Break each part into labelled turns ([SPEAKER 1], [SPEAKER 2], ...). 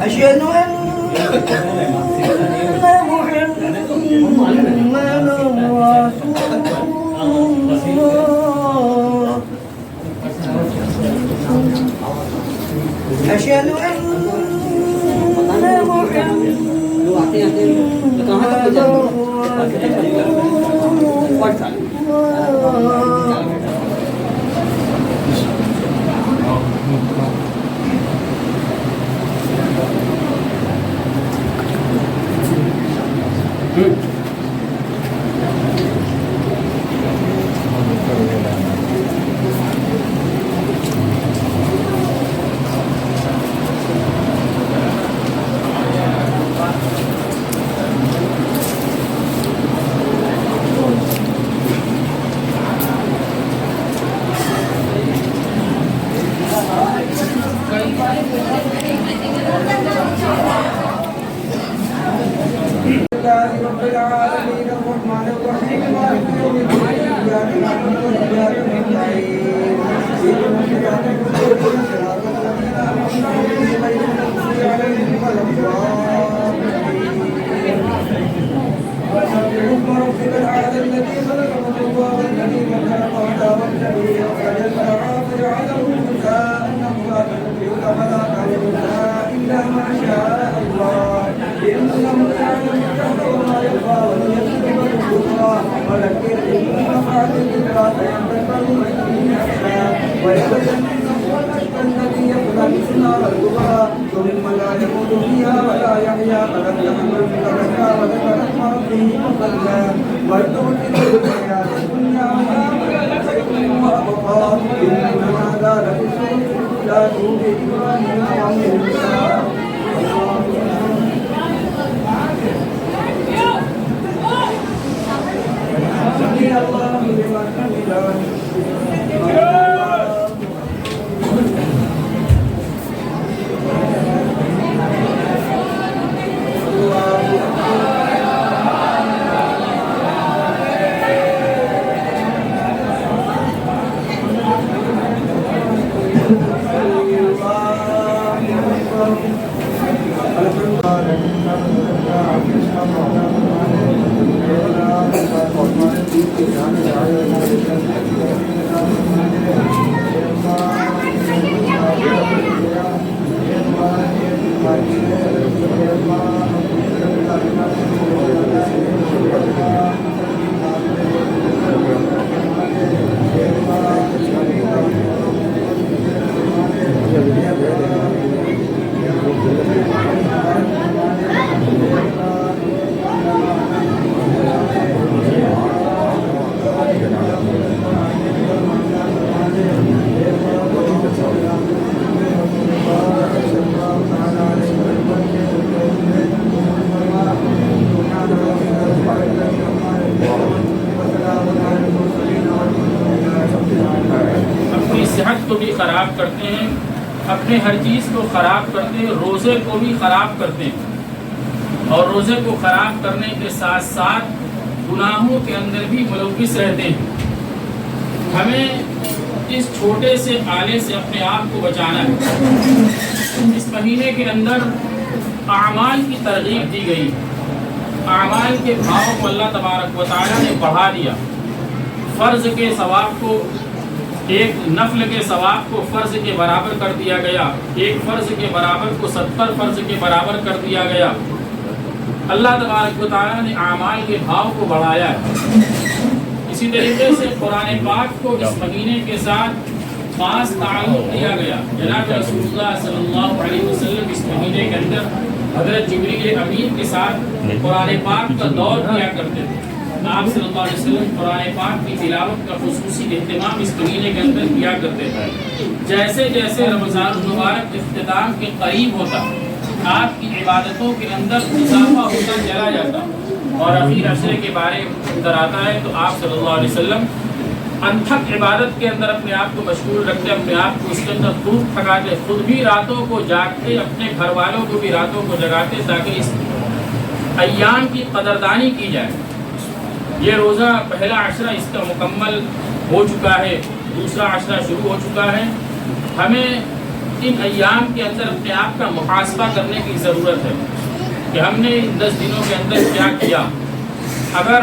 [SPEAKER 1] أشهد أن رب العالمين الرحمن الرحيم مالك يوم الدين إياك نعبد وإياك نستعين اهدنا الصراط المستقيم صراط الذين أنعمت عليهم غير المغضوب عليهم ولا الضالين رب العالمين الذي خلق فسوى والذي قدر فهدى والذي أخرج المرعى فجعله غثاء أحوى فلا تعلم إلا ما شاء الله إنه يعلم الجهر وما يخفى وليكتب الكفر ولكن إن نفعت الذكرى فينتفع من يخشى ويتجنبها الأشقى الذي يصلى النار الكبرى ثم لا يموت فيها ولا يحيا فذكر وذكر اسم ربه فصلى ويؤتي الحياة الدنيا وما خير وأبقى إن هذا لفي الصحف لا توفي إبراهيم وموسى الله لمن حمده
[SPEAKER 2] صحت کو بھی خراب کرتے ہیں، اپنے ہر چیز کو خراب کرتے ہیں، روزے کو بھی خراب کرتے ہیں اور روزے کو خراب کرنے کے ساتھ ساتھ گناہوں کے اندر بھی ملوث رہتے ہیں۔ ہمیں اس چھوٹے سے آلے سے اپنے آپ کو بچانا ہے۔ اس مہینے کے اندر اعمال کی ترغیب دی گئی، اعمال کے بھاؤ کو اللہ تبارک و تعالیٰ نے بڑھا دیا۔ فرض کے ثواب کو ایک نفل کے ثواب کو فرض کے برابر کر دیا گیا، ایک فرض کے برابر کو 70 فرض کے برابر کر دیا گیا۔ اللہ تبارک و تعالیٰ نے اعمال کے بھاؤ کو بڑھایا ہے۔ اسی طریقے سے قرآن پاک کو اس مہینے کے ساتھ خاص تعلق دیا گیا. جناب رسول اللہ صلی اللہ علیہ وسلم اس مہینے کے اندر حضرت جبریل امین کے ساتھ قرآن پاک کا دور کیا کرتے تھے. آپ صلی اللہ علیہ وسلم قرآن پاک کی تلاوت کا خصوصی اہتمام اس مہینے کے اندر کیا کرتے تھے. جیسے جیسے رمضان المبارک اختتام کے قریب ہوتا آپ کی عبادتوں کے اندر اضافہ ہوتا چلا جاتا اور اخیر عشرے کے بارے اندر آتا ہے تو آپ صلی اللہ علیہ وسلم انتھک عبادت کے اندر اپنے آپ کو مشغول رکھتے, اپنے آپ کو اس کے اندر خوب تھکاتے, خود بھی راتوں کو جاگتے, اپنے گھر والوں کو بھی راتوں کو جگاتے تاکہ اس ایام کی قدردانی کی جائے. یہ روزہ پہلا عشرہ اس کا مکمل ہو چکا ہے, دوسرا عشرہ شروع ہو چکا ہے. ہمیں ان ایام کے اندر اپنے آپ کا محاسبہ کرنے کی ضرورت ہے کہ ہم نے ان 10 دنوں کے اندر کیا کیا. اگر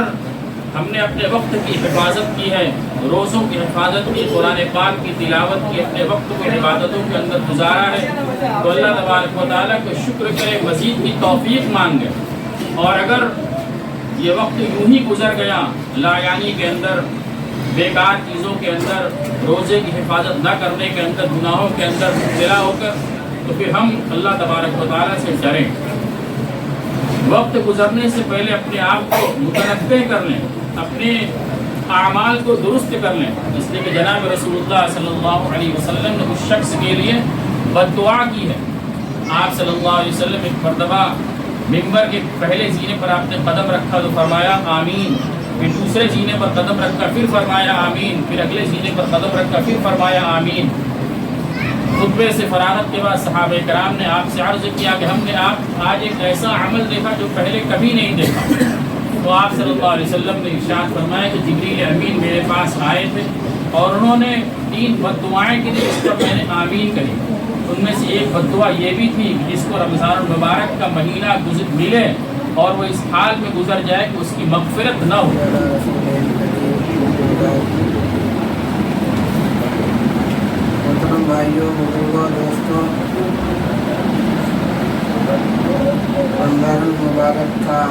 [SPEAKER 2] ہم نے اپنے وقت کی حفاظت کی ہے, روزوں کی حفاظت کی, قرآن پاک کی تلاوت کی, اپنے وقت کو عبادتوں کے اندر گزارا ہے تو اللہ تبارک و تعالیٰ کو شکر کرے, مزید کی توفیق مانگے. اور اگر یہ وقت یوں ہی گزر گیا لا یعنی کے اندر, بیکار چیزوں کے اندر, روزے کی حفاظت نہ کرنے کے اندر, گناہوں کے اندر مبتلا ہو کر, تو پھر ہم اللہ تبارک و تعالیٰ سے ڈریں. وقت گزرنے سے پہلے اپنے آپ کو متنبع کر لیں, اپنے اعمال کو درست کر لیں. اس لیے کہ جناب رسول اللہ صلی اللہ علیہ وسلم نے اس شخص کے لیے بد دعا کی ہے. آپ صلی اللہ علیہ وسلم ایک مرتبہ ممبر کے پہلے زینے پر آپ نے قدم رکھا تو فرمایا آمین, پھر دوسرے زینے پر قدم رکھا پھر فرمایا آمین, پھر اگلے زینے پر قدم رکھا پھر فرمایا آمین. خطبے سے فراغت کے بعد صحابہ کرام نے آپ سے عرض کیا کہ ہم نے آج ایک ایسا عمل دیکھا جو پہلے کبھی نہیں دیکھا. تو آپ صلی اللہ علیہ وسلم نے ارشاد فرمایا کہ جبریل امین میرے پاس آئے تھے اور انہوں نے 3 بد دعائیں کی تھی, اس پر میں نے آمین کری. ان میں سے ایک بد دعا یہ بھی تھی کہ جس کو رمضان المبارک کا مہینہ ملے اور وہ اس حال میں گزر جائے کہ اس کی مغفرت نہ ہو.
[SPEAKER 1] محترم بھائیوں, بزرگوں, دوستوں, رمضان المبارک کا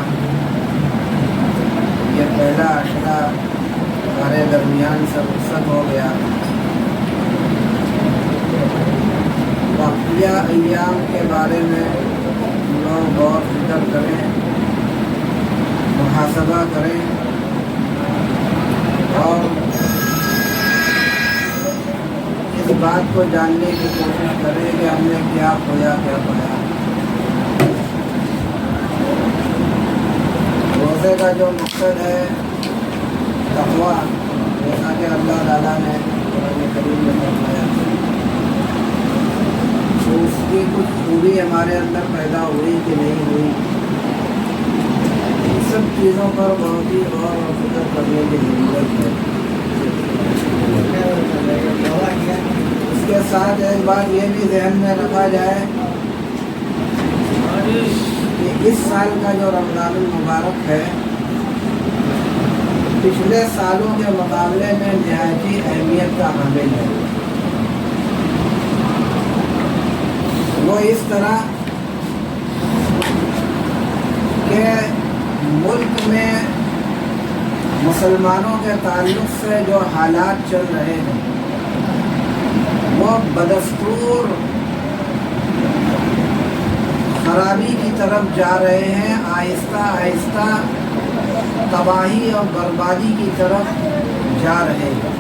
[SPEAKER 1] یہ پہلا عشرہ ہمارے درمیان سے رخصت ہو گیا. باقیہ ایام کے بارے میں لوگ غور فکر کریں, محاسبہ کریں اور اس بات کو جاننے کی کوشش کریں کہ ہم نے کیا کھویا کیا پایا. روزے کا جو مقصد ہے تقویٰ, جیسا کہ اللہ تعالیٰ نے قرآن کریم میں فرمایا, تو اس کی کچھ خوبی ہمارے اندر پیدا ہوئی کہ نہیں ہوئی, ان سب چیزوں پر بہت ہی غور و فکر کرنے کی ضرورت ہے. اس کے ساتھ ایک بات یہ بھی ذہن میں رکھا جائے کہ اس سال کا جو رمضان المبارک ہے پچھلے سالوں کے مقابلے میں نہایتی اہمیت کا حامل ہے. وہ اس طرح کہ ملک میں مسلمانوں کے تعلق سے جو حالات چل رہے ہیں وہ بدستور خرابی کی طرف جا رہے ہیں. آہستہ آہستہ تباہی اور بربادی کی طرف جا رہے ہیں.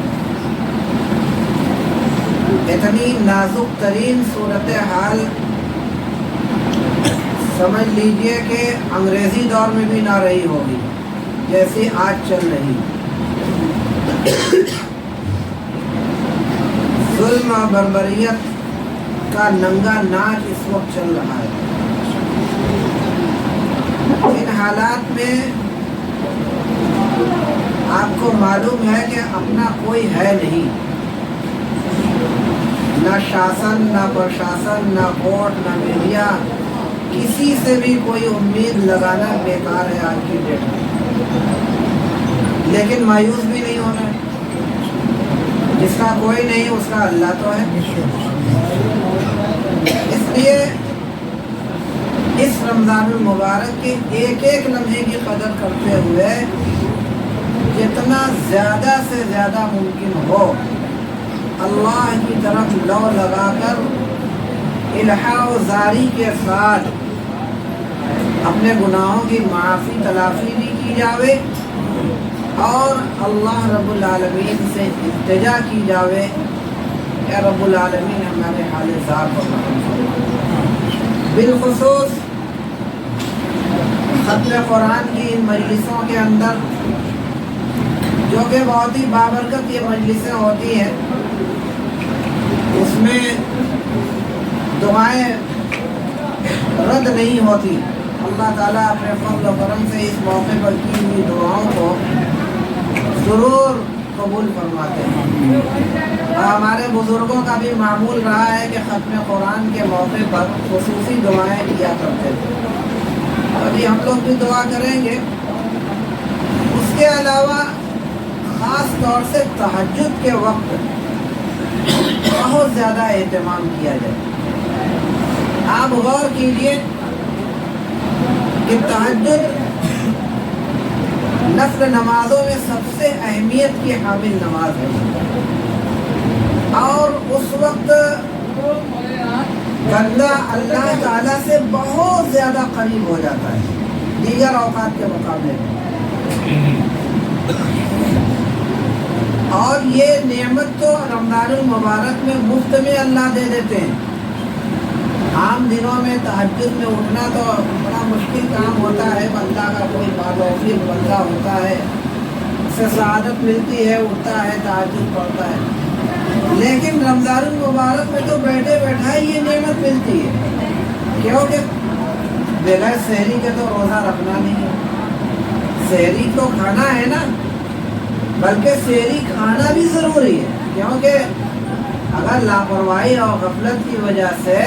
[SPEAKER 1] اتنی نازک ترین صورتحال سمجھ لیجئے کہ انگریزی دور میں بھی نہ رہی ہوگی جیسی آج چل رہی. ظلم اور بربریت کا ننگا ناچ اس وقت چل رہا ہے. ان حالات میں آپ کو معلوم ہے کہ اپنا کوئی ہے نہیں, نہ شاسن, نہ پرشاسن, نہ کورٹ, نہ میڈیا, کسی سے بھی کوئی امید لگانا بیکار ہے آج کی ڈیٹ میں. لیکن مایوس بھی نہیں ہونا, جس کا کوئی نہیں اس کا اللہ تو ہے. اس لیے اس رمضان المبارک کے ایک ایک لمحے کی قدر کرتے ہوئے
[SPEAKER 3] جتنا زیادہ سے زیادہ ممکن ہو اللہ کی طرف لو لگا کر الحاح و زاری کے ساتھ اپنے گناہوں کی معافی تلافی بھی کی جاوے اور اللہ رب العالمین سے التجا کی جاوے کہ رب العالمین ہمارے حال ذات پر رحم فرما۔ بالخصوص ختم قرآن کی ان مجلسوں کے اندر جو کہ بہت ہی بابرکت یہ مجلسیں ہوتی ہیں، اس میں دعائیں رد نہیں ہوتی۔ اللہ تعالیٰ اپنے فضل و کرم سے اس موقع پر کی ہوئی دعاؤں کو ضرور قبول فرماتے ہیں۔ اور ہمارے بزرگوں کا بھی معمول رہا ہے کہ ختم قرآن کے موقع پر خصوصی دعائیں کیا کرتے تھے، ابھی ہم لوگ بھی دعا کریں گے۔ اس کے علاوہ خاص طور سے تہجد کے وقت بہت زیادہ اہتمام کیا جائے۔ آپ غور کیجئے کہ تہجد نفل نمازوں میں سب سے اہمیت کی حامل نماز ہے، اور اس وقت بندہ اللہ تعالیٰ سے بہت زیادہ قریب ہو جاتا ہے دیگر اوقات کے مقابلے میں۔ اور یہ نعمت تو رمضان المبارک میں مفت میں اللہ دے دیتے ہیں۔ عام دنوں میں تہجد میں اٹھنا تو بڑا مشکل کام ہوتا ہے، بندہ کا کوئی بادوفیق بندہ ہوتا ہے، اسے سعادت ملتی ہے، اٹھتا ہے، تہجد پڑھتا ہے، لیکن رمضان المبارک میں تو بیٹھے بیٹھا ہی یہ نعمت ملتی ہے، کیونکہ بغیر سحری کے تو روزہ رکھنا نہیں ہے۔ سحری تو کھانا ہے نا، بلکہ سحری کھانا بھی ضروری ہے، کیونکہ اگر لاپرواہی اور غفلت کی وجہ سے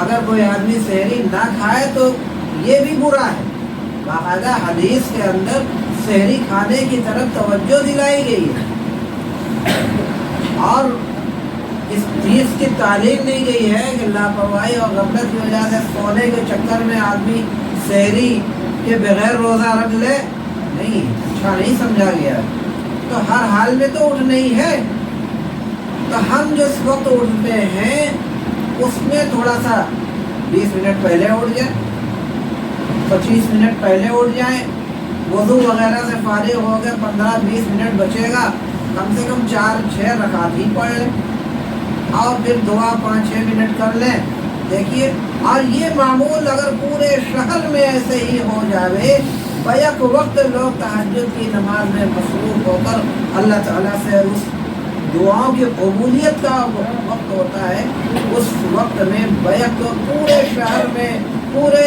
[SPEAKER 3] اگر کوئی آدمی سحری نہ کھائے تو یہ بھی برا ہے۔ باقاعدہ حدیث کے اندر سحری کھانے کی طرف توجہ دلائی گئی ہے، اور اس چیز کی تعلیم دی گئی ہے کہ لاپرواہی اور غفلت کی وجہ سے سونے کے چکر میں آدمی سحری کے بغیر روزہ رکھ لے، نہیں، اچھا نہیں سمجھا گیا۔ تو ہر حال میں تو اٹھنا ہی ہے، تو ہم جس وقت اٹھتے ہیں اس میں تھوڑا سا 20 منٹ پہلے اٹھ جائیں، 25 منٹ پہلے اٹھ جائیں، وضو وغیرہ سے فارغ ہو گئے، 15-20 منٹ بچے گا، کم سے کم 4-6 رکعت ہی پڑھ لیں، اور پھر دعا 5-6 منٹ کر لیں۔ دیکھیے، اور یہ معمول اگر پورے شہر میں ایسے ہی ہو جاوے، بیک وقت لوگ تہجد کی نماز میں مصروف ہو کر اللہ تعالیٰ سے اس دعاؤں کی قبولیت کا وقت ہوتا ہے، اس وقت میں بیک پورے شہر میں، پورے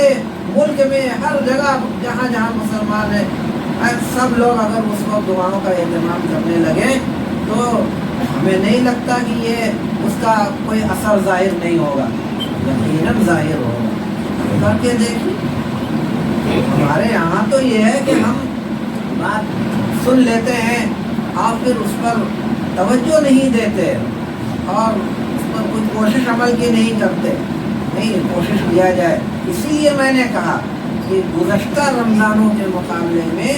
[SPEAKER 3] ملک میں، ہر جگہ جہاں جہاں مسلمان ہیں، سب لوگ اگر اس وقت دعاؤں کا اہتمام کرنے لگیں تو ہمیں نہیں لگتا کہ یہ اس کا کوئی اثر ظاہر نہیں ہوگا، یقیناً ظاہر ہوگا۔ کر کے دیکھیں، ہمارے یہاں تو یہ ہے کہ ہم بات سن لیتے ہیں اور پھر اس پر توجہ نہیں دیتے اور اس پر کچھ کوشش عمل کی نہیں کرتے، نہیں کوشش کیا جائے۔ اسی لیے میں نے کہا کہ گزشتہ رمضانوں کے مقابلے میں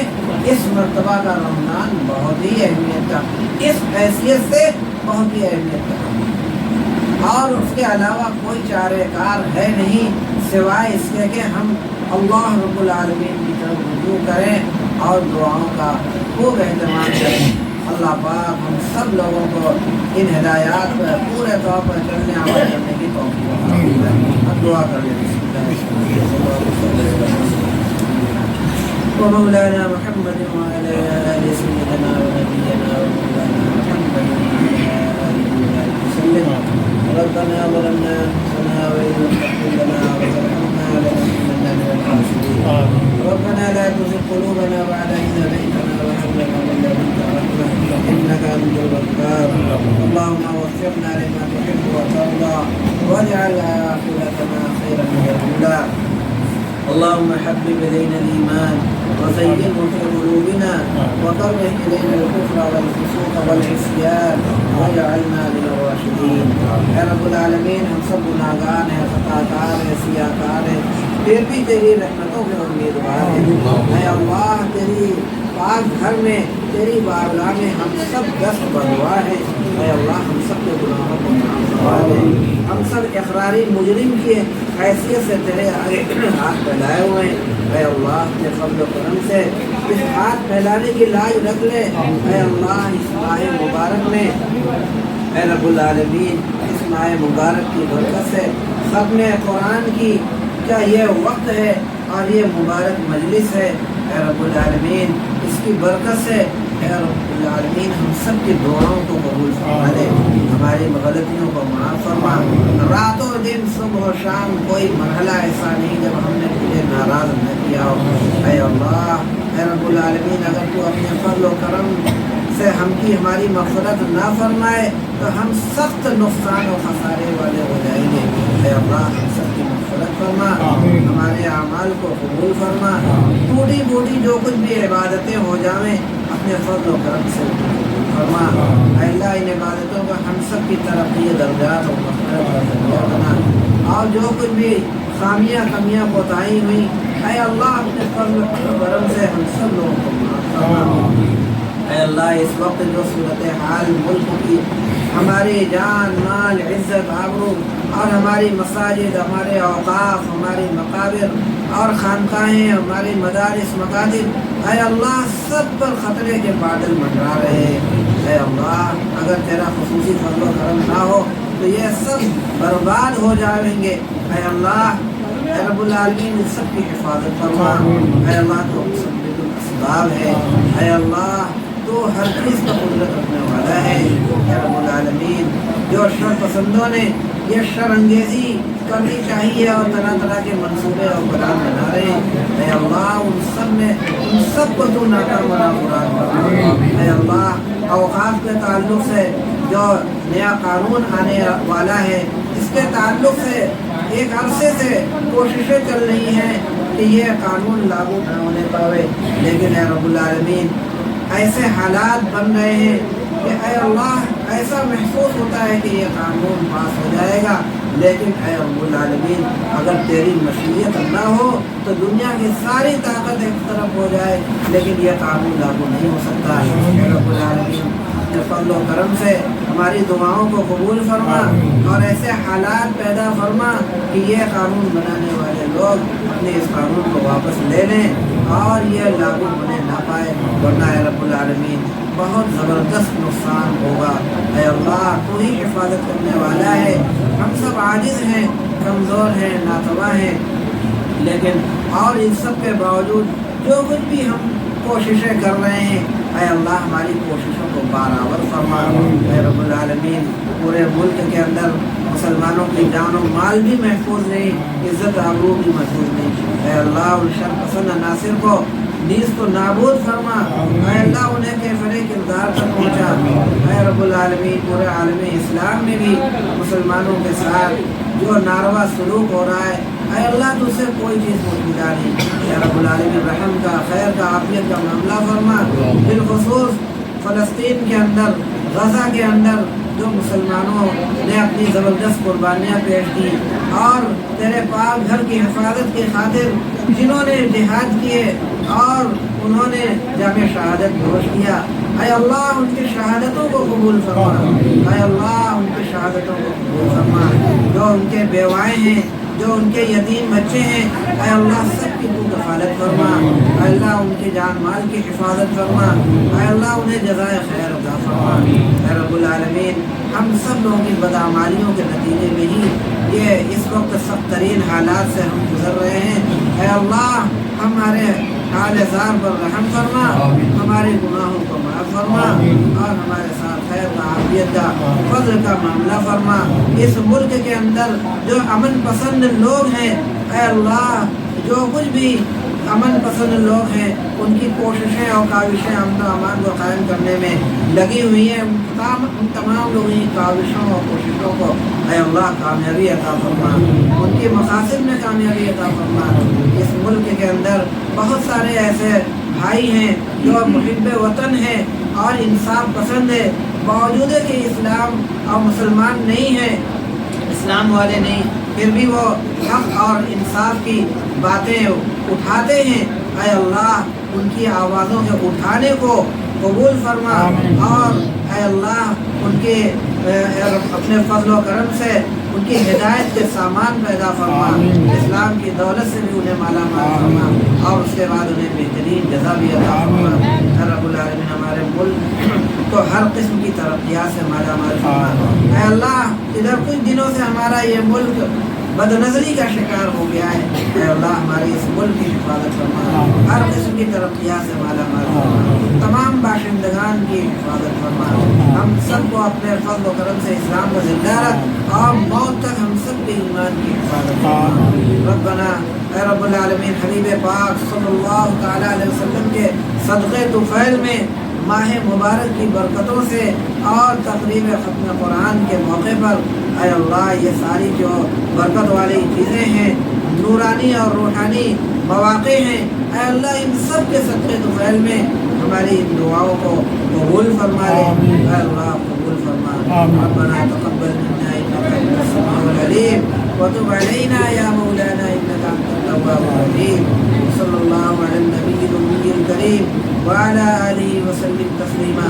[SPEAKER 3] اس مرتبہ کا رمضان بہت ہی اہمیت کا، اس حیثیت سے بہت ہی اہمیت کا، اور اس کے علاوہ کوئی چارہ کار ہے نہیں سوائے اس کے کہ ہم اللہ رب العالمین کی طرف رجوع کریں اور دعاؤں کا خوب اہتمام کریں۔ اللہ پاک ہم سب لوگوں کو ان ہدایات پر پورے طور پر چلنے عمل کرنے کی توفیق عطا فرمائے۔ اب دعا کر لیں۔ ومولانا محمد وعلى آل سيدنا ونبينا ومولانا محمد وعلى آله وسلم۔ ربنا ظلمنا أنفسنا وإن لم تغفر لنا وترحمنا لنكونن من الخاسرين۔ ربنا لا تزغ قلوبنا بعد إذ هديتنا وهب لنا من لدنك رحمة إنك أنت الوهاب۔ اللهم وفقنا لما تحب وترضى واجعل آخرتنا خيرا من الأولى۔ اللهم حبب إلينا الإيمان وزينه في قلوبنا وكره إلينا الكفر والفسوق والعصيان واجعلنا من الراشدين۔ اے رب العالمین، ہم سب گناہگار ہیں، خطا کار ہیں، سیاہ کار ہیں، پھر بھی تیری رحمتوں کے امیدوار ہیں۔ اے اللہ، تیری پاک گھر میں تیری بارگاہ میں ہم سب دست بدوا ہیں، اے اللہ ہم سب کے گناہوں کو معاف فرما دے۔ ہم سب اقراری مجرم کی حیثیت سے تیرے آگے ہاتھ پھیلائے ہوئے ہیں، اے اللہ اپنے فضل و کرم سے اس ہاتھ پھیلانے کی لاج رکھ لے، اے اللہ اس ماہ مبارک میں اے رب العالمین اس ماہ مبارک کی برکت سے ختم قرآن کی کیا یہ وقت ہے اور یہ مبارک مجلس ہے، اے رب العالمین اس کی برکت سے اے رب العالمین ہم سب کی دعاؤں کو قبول فرما دے، ہماری غلطیوں کو معاف فرما۔ رات و دن صبح و شام کوئی مرحلہ ایسا نہیں جب ہم نے تجھے ناراض نہ کیا ہو، اے اللہ اے رب العالمین اگر تو اپنے فضل و کرم سے ہم کی ہماری مغفرت نہ فرمائے تو ہم سخت نقصان و خسارے والے ہو جائیں گے، اے اللہ ہم سب کی مغفرت فرما، ہمارے اعمال کو قبول فرما، ٹوٹی بوٹی جو کچھ بھی عبادتیں ہو جائیں اپنے فضل و کرم سے فرما، اے اللہ ان عبادتوں کا ہم سب کی ترقی درجات و مغفرت کا ذریعہ بنا، اور جو کچھ بھی خامیاں کمیاں کوتاہی ہوئی اے اللہ اپنے فضل و کرم سے ہم سب لوگوں کو معاف فرما۔ اے اللہ اس وقت جو صورتحال ملک کی ہماری جان مال عزت آبرو اور ہماری مساجد ہمارے اوقاف ہماری مقابر اور خانقاہیں ہماری مدارس مکاتب اے اللہ سب پر خطرے کے بادل منڈرا رہے ہیں، اے اللہ اگر تیرا خصوصی فضل و کرم نہ ہو تو یہ سب برباد ہو جائیں گے، اے اللہ اے رب العالمین ان سب کی حفاظت فرما، اے اللہ تو مسبب الاسباب ہے، اے اللہ تو ہر چیز کا قدرت رکھنے والا ہے، اے رب العالمین جو شر پسندوں نے یہ شر انگیزی کرنی چاہیے اور طرح طرح کے منصوبے اور پلان بنا رہے ہیں، اے اللہ ان سب کو تو ناکام و نامراد فرما، اے اللہ اوقاف کے تعلق سے جو نیا قانون آنے والا ہے اس کے تعلق سے ایک عرصے سے کوششیں چل رہی ہیں کہ یہ قانون لاگو نہ ہونے پاوے، لیکن اے رب العالمین ایسے حالات بن رہے ہیں کہ اے اللہ ایسا محسوس ہوتا ہے کہ یہ قانون پاس ہو جائے گا، لیکن اے رب العالمین اگر تیری مشیت نہ ہو تو دنیا کی ساری طاقت ایک طرف ہو جائے لیکن یہ قانون لاگو نہیں ہو سکتا، اے رب العالمین اپنے فضل و کرم سے ہماری دعاؤں کو قبول فرما اور ایسے حالات پیدا فرما کہ یہ قانون بنانے والے لوگ اپنے اس قانون کو واپس لے لیں اور یہ لاگو ہونے نہ پائے، ورنہ اے رب العالمین بہت زبردست نقصان ہوگا، اے اللہ تو ہی حفاظت کرنے والا ہے، ہم سب عاجز ہیں کمزور ہیں ناتواں ہیں، لیکن اور ان سب کے باوجود جو کچھ بھی ہم کوششیں کر رہے ہیں اے اللہ ہماری کوششوں کو برابر فرما، اے رب العالمین پورے ملک کے اندر مسلمانوں کی جان و مال بھی محفوظ نہیں، عزت آبرو بھی محفوظ نہیں، اے اللہ ان شر پسند عناصر کو نیز کو نابود فرما، اے اللہ انہیں کیفر کردار تک پہنچا، اے رب العالمین پورے عالم اسلام میں بھی مسلمانوں کے ساتھ جو ناروا سلوک ہو رہا ہے اے اللہ تجھ سے کوئی چیز پوشیدہ نہیں، اے رب العالمین رحم کا خیر کا عافیت کا معاملہ فرما، بالخصوص فلسطین کے اندر غزہ کے اندر جو مسلمانوں نے اپنی زبردست قربانیاں پیش کی اور تیرے پاک گھر کی حفاظت کی خاطر جنہوں نے جہاد کیے اور انہوں نے جامع شہادت نوش کیا، اے اللہ ان کی شہادتوں کو قبول فرما، اے اللہ ان کی شہادتوں کو قبول فرما، جو ان کے بیوائیں ہیں جو ان کے یتیم بچے ہیں اے اللہ سب کی تو کفالت فرما، اے اللہ ان کے جان مال کی حفاظت فرما، اے اللہ انہیں جزائے خیر عطا فرما، اے رب العالمین ہم سب لوگوں کی بدعمالیوں کے نتیجے میں ہی یہ اس وقت سخت ترین حالات سے ہم گزر رہے ہیں، اے اللہ ہمارے حال زار پر رحم فرما، ہمارے گناہوں کو معاف فرما اور ہمارے ساتھ خیر کا عافیت کا فضل کا معاملہ فرما، اس ملک کے اندر جو امن پسند لوگ ہیں اے اللہ جو کچھ بھی امن پسند لوگ ہیں ان کی کوششیں اور کاوشیں امن و امان کو قائم کرنے میں لگی ہوئی ہیں، ان تمام لوگوں کی کاوشوں اور کوششوں کو اے اللہ کامیابی عطا فرما، ان کی مقاصد میں کامیابی عطا فرما۔ اس ملک کے اندر بہت سارے ایسے بھائی ہیں جو محب وطن ہیں اور انصاف پسند ہے، باوجود کہ اسلام اور مسلمان نہیں ہیں، اسلام والے نہیں، پھر بھی وہ حق اور انصاف کی باتیں اٹھاتے ہیں، اے اللہ ان کی آوازوں کے اٹھانے کو قبول فرما اور اے اللہ ان کے اپنے فضل و کرم سے ان کی ہدایت کے سامان پیدا فرما، اسلام کی دولت سے بھی انہیں مالا مال فرما اور اس کے بعد انہیں بہترین جزا بھی عطا فرما۔ رب العالمین ہمارے ملک کو ہر قسم کی ترقیات سے مالا مال فرما۔ اے اللہ ادھر کچھ دنوں سے ہمارا یہ ملک بد نظری کا شکار ہو گیا ہے، اے اللہ ہماری اس ملک کی حفاظت فرما، ہر قسم کی ترقیات سے مالا مال فرما، تمام باشندگان کی حفاظت فرما، ہم سب کو اپنے فضل و کرم سے اسلام کو زندہ رکھ اور موت تک ہم سب کے ایمان کی حفاظت فرما۔ ربنا اے رب العالمین حبیب پاک صلی اللہ تعالی علیہ وسلم کے صدقے طفیل میں ماہ مبارک کی برکتوں سے اور تقریب ختم قرآن کے موقع پر اے اللہ یہ ساری جو برکت والی چیزیں ہیں، نورانی اور روحانی مواقع ہیں، اے اللہ ان سب کے صدقے طفیل میں ہماری ان دعاؤں کو قبول فرما لے، اے اللہ قبول فرما۔ ربنا تقبل منا انك انت السميع العليم وتب علينا يا مولانا انك انت التواب الرحيم، صلى الله على النبي الأمي الكريم وعلى آله وسلم تسليما۔